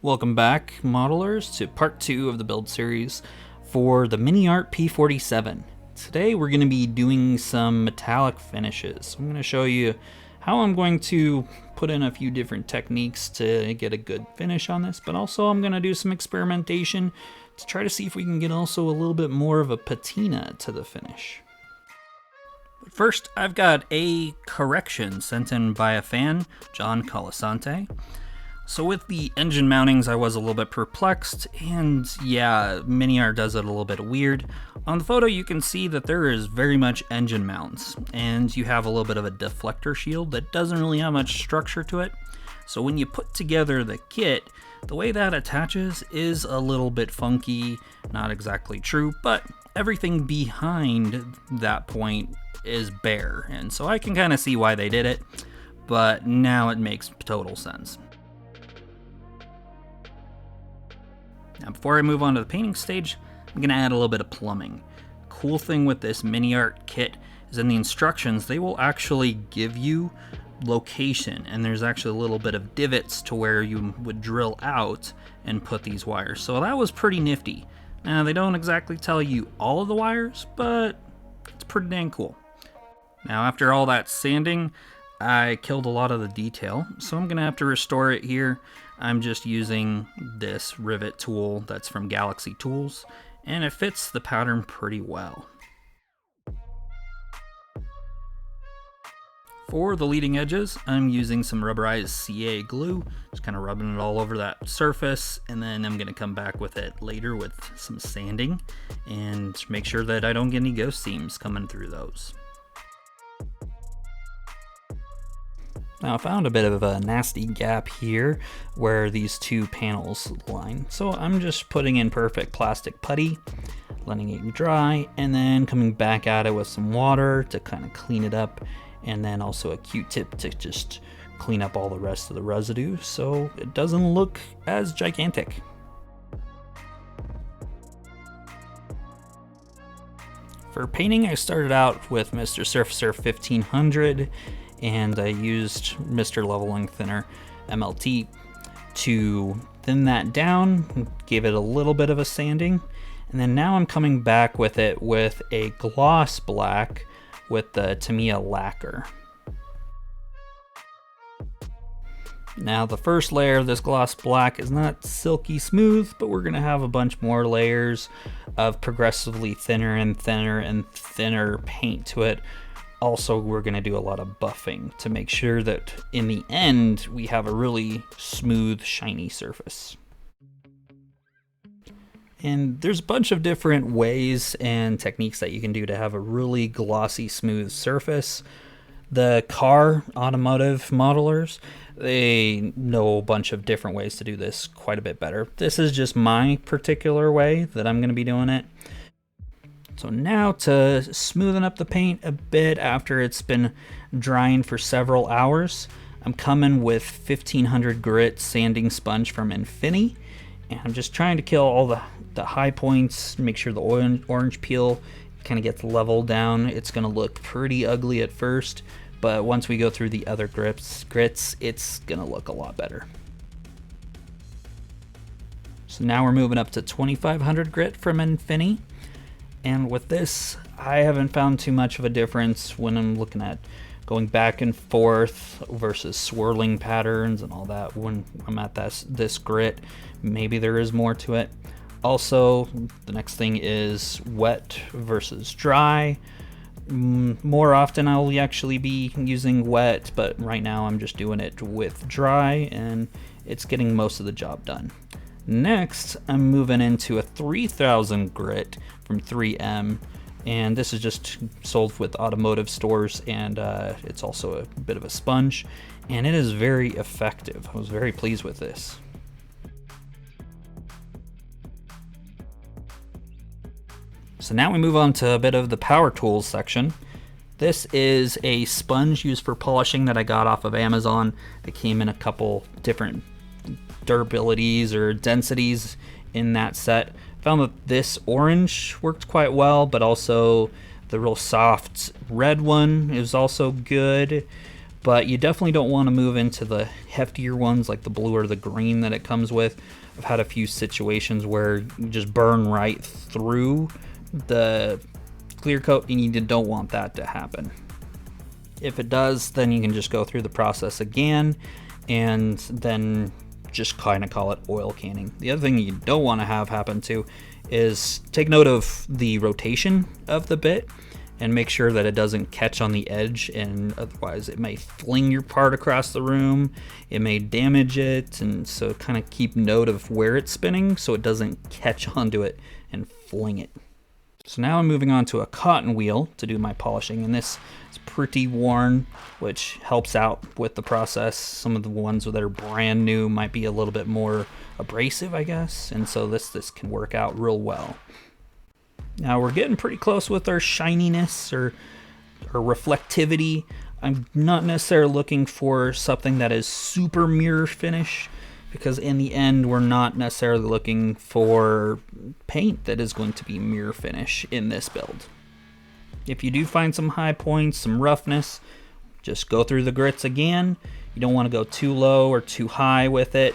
Welcome back, modelers, to part 2 of the build series for the MiniArt P-47. Today we're going to be doing some metallic finishes. I'm going to show you how I'm going to put in a few different techniques to get a good finish on this, but also I'm going to do some experimentation to try to see if we can get also a little bit more of a patina to the finish. But first, I've got a correction sent in by a fan, John Colasante. So with the engine mountings, I was a little bit perplexed, and yeah, MiniArt does it a little bit weird. On the photo, you can see that there is very much engine mounts, and you have a little bit of a deflector shield that doesn't really have much structure to it. So when you put together the kit, the way that attaches is a little bit funky, not exactly true, but everything behind that point is bare, and so I can kind of see why they did it, but now it makes total sense. Now before I move on to the painting stage, I'm going to add a little bit of plumbing. Cool thing with this MiniArt kit is in the instructions, they will actually give you location, and there's actually a little bit of divots to where you would drill out and put these wires. So that was pretty nifty. Now they don't exactly tell you all of the wires, but it's pretty dang cool. Now after all that sanding, I killed a lot of the detail, so I'm going to have to restore it here. I'm just using this rivet tool that's from Galaxy Tools, and it fits the pattern pretty well. For the leading edges, I'm using some rubberized CA glue, just kind of rubbing it all over that surface, and then I'm going to come back with it later with some sanding and make sure that I don't get any ghost seams coming through those. Now I found a bit of a nasty gap here where these two panels line. So I'm just putting in perfect plastic putty, letting it dry, and then coming back at it with some water to kind of clean it up, and then also a Q-tip to just clean up all the rest of the residue so it doesn't look as gigantic. For painting, I started out with Mr. Surfacer 1500, and I used Mr. Leveling Thinner MLT to thin that down, gave it a little bit of a sanding, and then now I'm coming back with it with a gloss black with the Tamiya lacquer. Now the first layer of this gloss black is not silky smooth, but we're going to have a bunch more layers of progressively thinner and thinner and thinner paint to it. Also, we're going to do a lot of buffing to make sure that in the end we have a really smooth, shiny surface. And there's a bunch of different ways and techniques that you can do to have a really glossy, smooth surface. The automotive modelers, they know a bunch of different ways to do this quite a bit better. This is just my particular way that I'm going to be doing it. So now to smoothen up the paint a bit after it's been drying for several hours, I'm coming with 1500 grit sanding sponge from Infinity, and I'm just trying to kill all the high points, make sure the orange peel kind of gets leveled down. It's going to look pretty ugly at first, but once we go through the other grits, it's going to look a lot better. So now we're moving up to 2500 grit from Infinity. And with this, I haven't found too much of a difference when I'm looking at going back and forth versus swirling patterns and all that. When I'm at this grit, maybe there is more to it. Also, the next thing is wet versus dry. More often I'll actually be using wet, but right now I'm just doing it with dry, and it's getting most of the job done. Next, I'm moving into a 3000 grit from 3M, and this is just sold with automotive stores, and it's also a bit of a sponge, and it is very effective. I was very pleased with this. So now we move on to a bit of the power tools section. This is a sponge used for polishing that I got off of Amazon. It came in a couple different durabilities or densities in that set. Found that this orange worked quite well, but also the real soft red one is also good. but you definitely don't want to move into the heftier ones like the blue or the green that it comes with. I've had a few situations where you just burn right through the clear coat, and you don't want that to happen. If it does, then you can just go through the process again and then just kind of call it oil canning. The other thing you don't want to have happen too is take note of the rotation of the bit and make sure that it doesn't catch on the edge, and otherwise it may fling your part across the room, it may damage it, and so kind of keep note of where it's spinning so it doesn't catch onto it and fling it. So now I'm moving on to a cotton wheel to do my polishing, and this is pretty worn, which helps out with the process. Some of the ones that are brand new might be a little bit more abrasive, I guess, and so this can work out real well. Now we're getting pretty close with our shininess or reflectivity. I'm not necessarily looking for something that is super mirror finish, because in the end we're not necessarily looking for paint that is going to be mirror finish in this build. If you do find some high points, some roughness, just go through the grits again. You don't want to go too low or too high with it,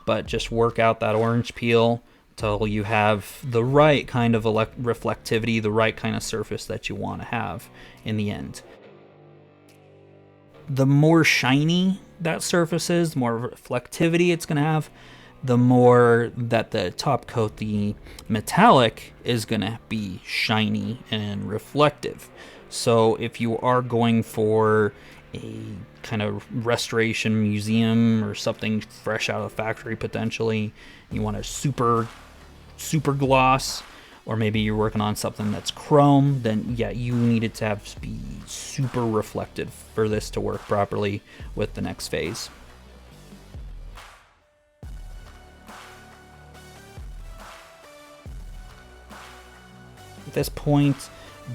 but just work out that orange peel until you have the right kind of reflectivity, the right kind of surface that you want to have in the end. The more shiny that surface is, the more reflectivity it's going to have, the more that the top coat, the metallic, is going to be shiny and reflective. So if you are going for a kind of restoration museum or something fresh out of the factory potentially, you want a super gloss, or maybe you're working on something that's chrome, then yeah, you need it to be super reflective for this to work properly with the next phase. At this point,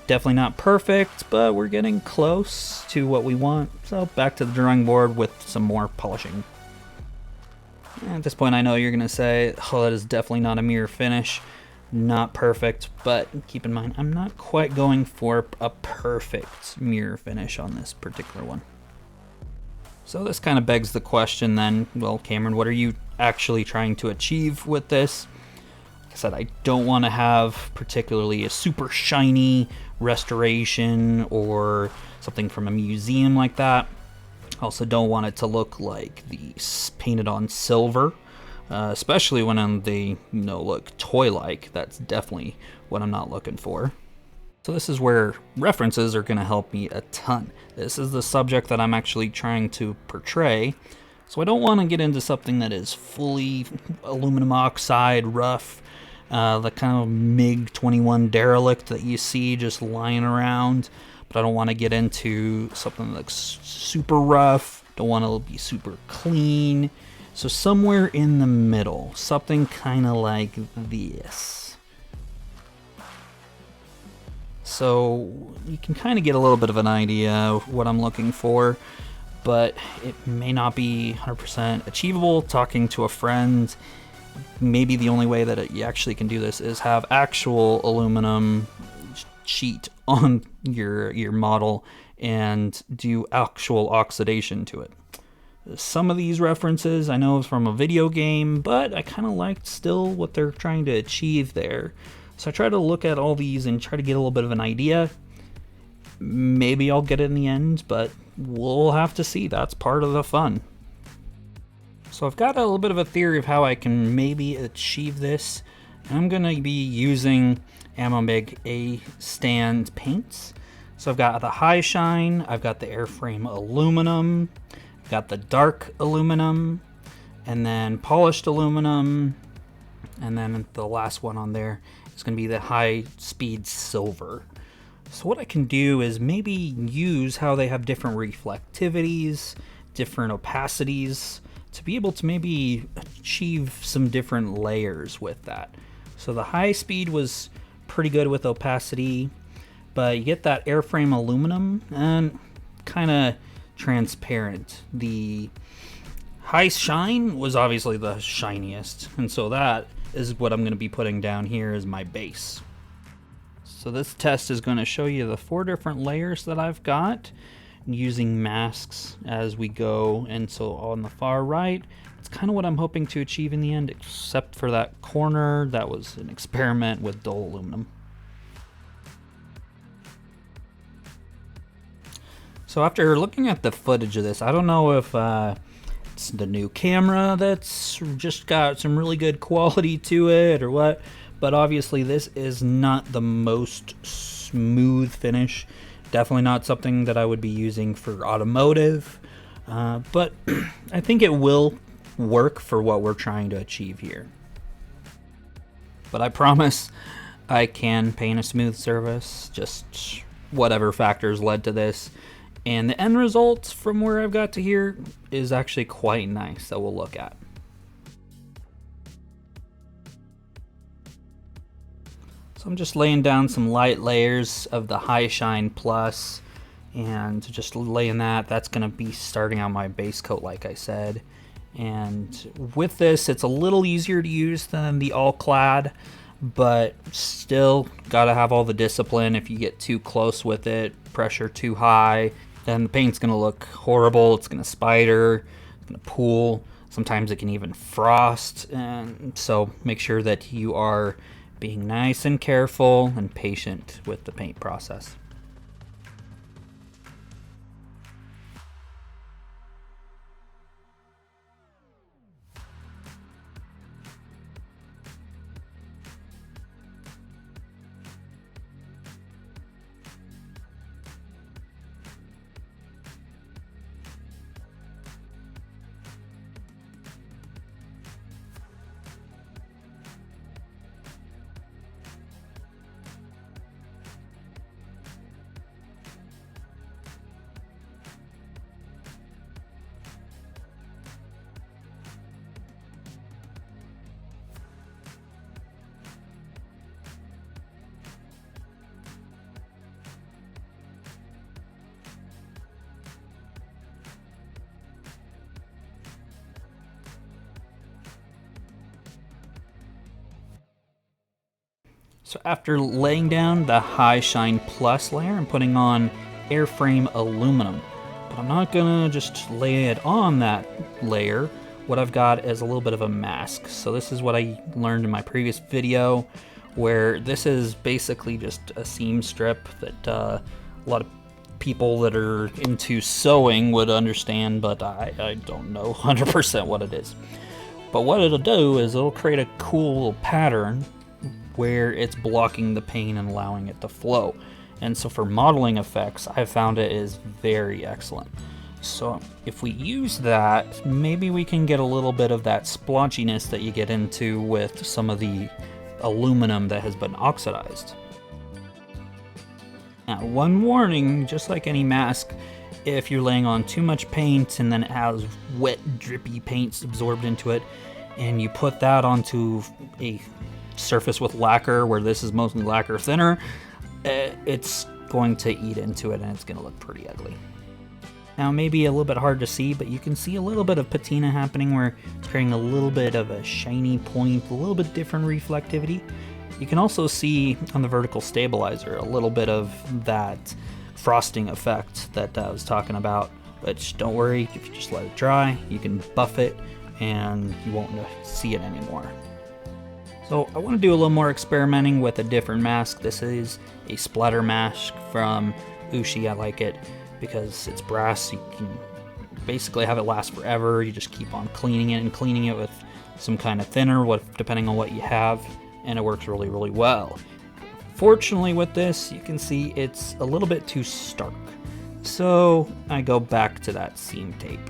definitely not perfect, but we're getting close to what we want. So back to the drawing board with some more polishing. At this point, I know you're going to say, oh, that is definitely not a mirror finish. Not perfect, but keep in mind, I'm not quite going for a perfect mirror finish on this particular one. So this kind of begs the question then, well, Cameron, what are you actually trying to achieve with this? Like I said, I don't want to have particularly a super shiny restoration or something from a museum like that. I also don't want it to look like the painted on silver, especially when they look toy-like. That's definitely what I'm not looking for. So this is where references are going to help me a ton. This is the subject that I'm actually trying to portray, so I don't want to get into something that is fully aluminum oxide rough, the kind of MiG-21 derelict that you see just lying around. But I don't want to get into something that looks super rough, don't want to be super clean. So somewhere in the middle, something kind of like this. So you can kind of get a little bit of an idea of what I'm looking for, but it may not be 100% achievable. Talking to a friend, maybe the only way that you actually can do this is have actual aluminum sheet on your model and do actual oxidation to it. Some of these references I know is from a video game, but I kind of liked still what they're trying to achieve there. So I try to look at all these and try to get a little bit of an idea. Maybe I'll get it in the end, but we'll have to see. That's part of the fun. So I've got a little bit of a theory of how I can maybe achieve this. And I'm going to be using Ammo Mig A-Stand paints. So I've got the high shine, I've got the Airframe aluminum, I've got the dark aluminum, and then polished aluminum, and then the last one on there is going to be the high speed silver. So what I can do is maybe use how they have different reflectivities, different opacities, to be able to maybe achieve some different layers with that. So the high speed was pretty good with opacity, but you get that Airframe aluminum and kind of transparent. The high shine was obviously the shiniest, and so that is what I'm going to be putting down here as my base. So this test is going to show you the 4 different layers that I've got, using masks as we go. And so on the far right, it's kind of what I'm hoping to achieve in the end, except for that corner. That was an experiment with dull aluminum. So after looking at the footage of this, I don't know if it's the new camera that's just got some really good quality to it or what, but obviously this is not the most smooth finish. Definitely not something that I would be using for automotive, but I think it will work for what we're trying to achieve here. But I promise I can paint a smooth surface, just whatever factors led to this. And the end result from where I've got to here is actually quite nice that we'll look at. So I'm just laying down some light layers of the High Shine Plus, and just laying that. That's going to be starting on my base coat, like I said. And with this, it's a little easier to use than the All Clad, but still got to have all the discipline. If you get too close with it, pressure too high, then the paint's going to look horrible. It's going to spider, it's going to pool. Sometimes it can even frost. And so make sure that you are being nice and careful and patient with the paint process. So after laying down the High Shine Plus layer, I'm putting on Airframe aluminum. But I'm not gonna just lay it on that layer. What I've got is a little bit of a mask. So this is what I learned in my previous video, where this is basically just a seam strip that a lot of people that are into sewing would understand, but I don't know 100% what it is. But what it'll do is it'll create a cool pattern where it's blocking the paint and allowing it to flow. And so for modeling effects, I found it is very excellent. So if we use that, maybe we can get a little bit of that splotchiness that you get into with some of the aluminum that has been oxidized. Now, one warning, just like any mask, if you're laying on too much paint and then it has wet, drippy paints absorbed into it, and you put that onto a surface with lacquer, where this is mostly lacquer thinner, it's going to eat into it and it's going to look pretty ugly. Now, maybe a little bit hard to see, but you can see a little bit of patina happening where it's creating a little bit of a shiny point, a little bit different reflectivity. You can also see on the vertical stabilizer a little bit of that frosting effect that I was talking about, but don't worry, if you just let it dry, you can buff it and you won't see it anymore. So I want to do a little more experimenting with a different mask. This is a splatter mask from Ushi. I like it because it's brass. You can basically have it last forever. You just keep on cleaning it and cleaning it with some kind of thinner, depending on what you have, and it works really, really well. Fortunately with this, you can see it's a little bit too stark. So I go back to that seam tape.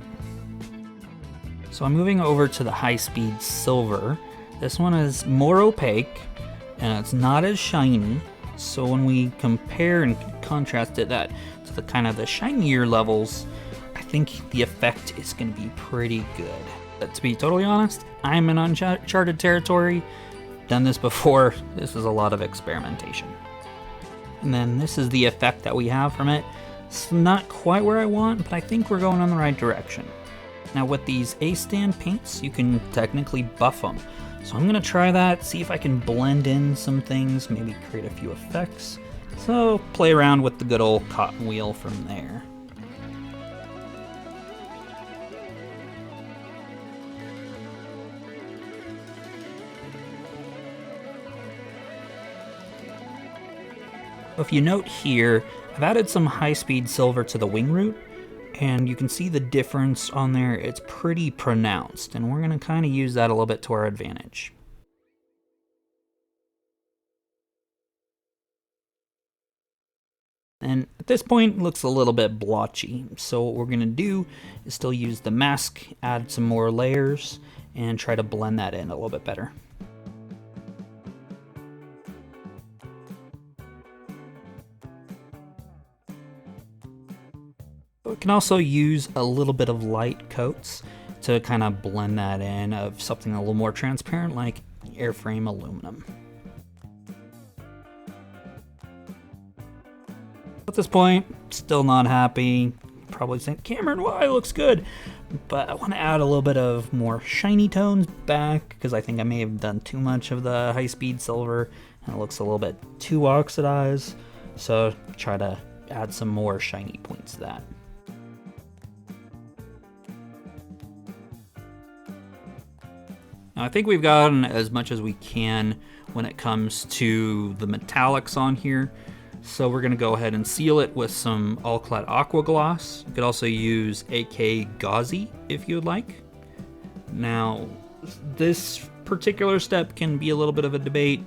So I'm moving over to the high-speed silver. This one is more opaque and it's not as shiny. So when we compare and contrast it to the kind of the shinier levels, I think the effect is going to be pretty good. But to be totally honest, I'm in uncharted territory. Done this before. This is a lot of experimentation. And then this is the effect that we have from it. It's not quite where I want, but I think we're going in the right direction. Now with these A-Stand paints, you can technically buff them. So I'm going to try that, see if I can blend in some things, maybe create a few effects. So play around with the good old cotton wheel from there. If you note here, I've added some high-speed silver to the wing root, and you can see the difference on there. It's pretty pronounced, and we're going to kind of use that a little bit to our advantage. And at this point, it looks a little bit blotchy. So what we're going to do is still use the mask, add some more layers, and try to blend that in a little bit better. We can also use a little bit of light coats to kind of blend that in of something a little more transparent like airframe aluminum. At this point, still not happy. Probably saying, Cameron, why, it looks good. But I want to add a little bit of more shiny tones back because I think I may have done too much of the high-speed silver and it looks a little bit too oxidized. So try to add some more shiny points to that. Now I think we've gotten as much as we can when it comes to the metallics on here. So we're gonna go ahead and seal it with some all-clad aqua gloss. You could also use AK Gauzy if you would like. Now, this particular step can be a little bit of a debate.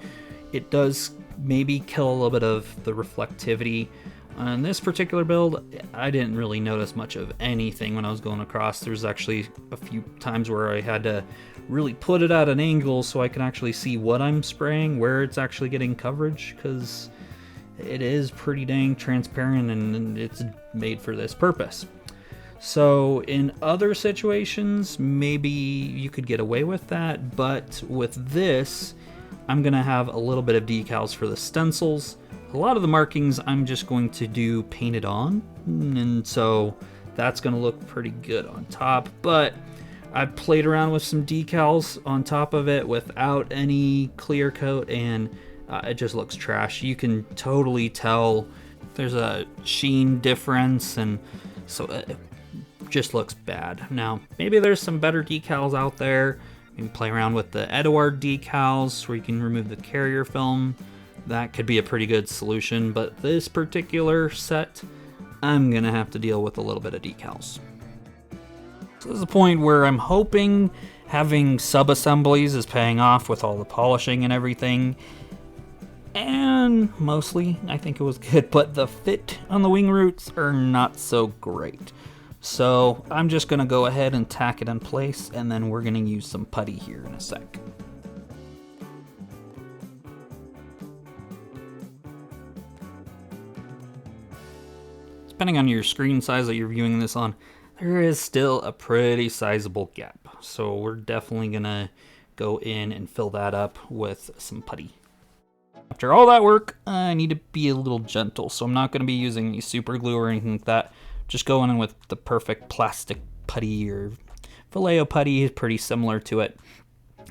It does maybe kill a little bit of the reflectivity. On this particular build, I didn't really notice much of anything when I was going across. There's actually a few times where I had to really put it at an angle so I can actually see what I'm spraying, where it's actually getting coverage, because it is pretty dang transparent and it's made for this purpose. So in other situations, maybe you could get away with that, but with this, I'm gonna have a little bit of decals for the stencils. A lot of the markings I'm just going to do painted on, and so that's gonna look pretty good on top, but I've played around with some decals on top of it without any clear coat, and it just looks trash. You can totally tell there's a sheen difference, and so it just looks bad. Now, maybe there's some better decals out there. You can play around with the Edouard decals where you can remove the carrier film. That could be a pretty good solution, but this particular set, I'm gonna have to deal with a little bit of decals. So this is a point where I'm hoping having sub-assemblies is paying off with all the polishing and everything. And mostly, I think it was good, but the fit on the wing roots are not so great. So I'm just gonna go ahead and tack it in place, and then we're gonna use some putty here in a sec. Depending on your screen size that you're viewing this on, there is still a pretty sizable gap. So we're definitely gonna go in and fill that up with some putty. After all that work, I need to be a little gentle, so I'm not going to be using any super glue or anything like that. Just going in with the perfect plastic putty, or Vallejo putty is pretty similar to it.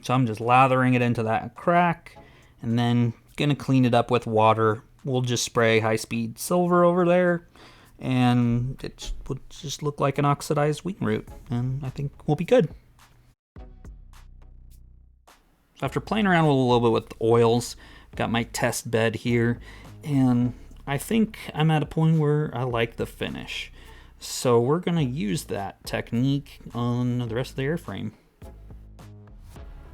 So I'm just lathering it into that crack, and then going to clean it up with water. We'll just spray high-speed silver over there, and it will just look like an oxidized wing root, and I think we'll be good. After playing around a little bit with oils, got my test bed here, and I think I'm at a point where I like the finish. So we're gonna use that technique on the rest of the airframe.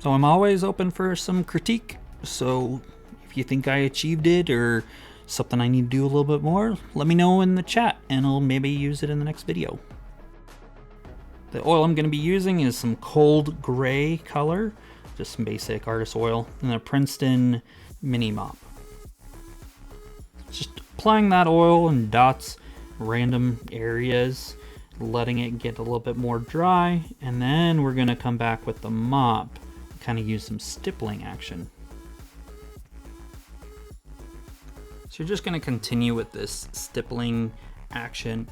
So I'm always open for some critique, so if you think I achieved it or something I need to do a little bit more, let me know in the chat and I'll maybe use it in the next video. The oil I'm gonna be using is some cold gray color, just some basic artist oil, and a Princeton mini mop. Just applying that oil in dots, random areas, letting it get a little bit more dry, and then we're gonna come back with the mop, kind of use some stippling action. So you're just gonna continue with this stippling action,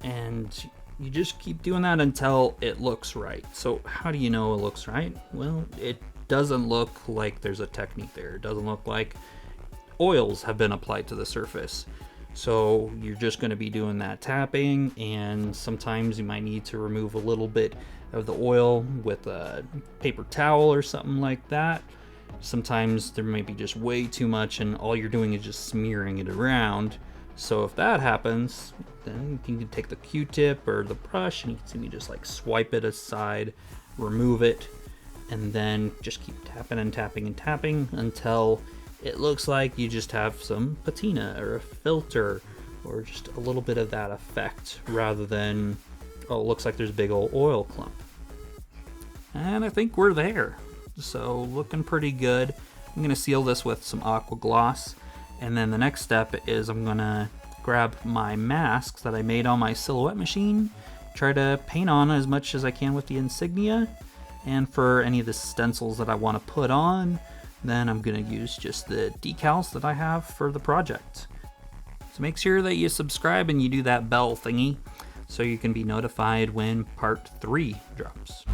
and you just keep doing that until it looks right. So how do you know it looks right? Well, it doesn't look like there's a technique there. It doesn't look like oils have been applied to the surface. So you're just going to be doing that tapping, and sometimes you might need to remove a little bit of the oil with a paper towel or something like that. Sometimes there may be just way too much and all you're doing is just smearing it around. So if that happens, then you can take the Q-tip or the brush and you can see me just like swipe it aside, remove it, and then just keep tapping and tapping and tapping until it looks like you just have some patina or a filter or just a little bit of that effect rather than, oh, it looks like there's a big old oil clump. And I think we're there. So looking pretty good. I'm gonna seal this with some Aqua gloss. And then the next step is I'm gonna grab my masks that I made on my silhouette machine, try to paint on as much as I can with the insignia. And for any of the stencils that I wanna put on, then I'm gonna use just the decals that I have for the project. So make sure that you subscribe and you do that bell thingy so you can be notified when part 3 drops.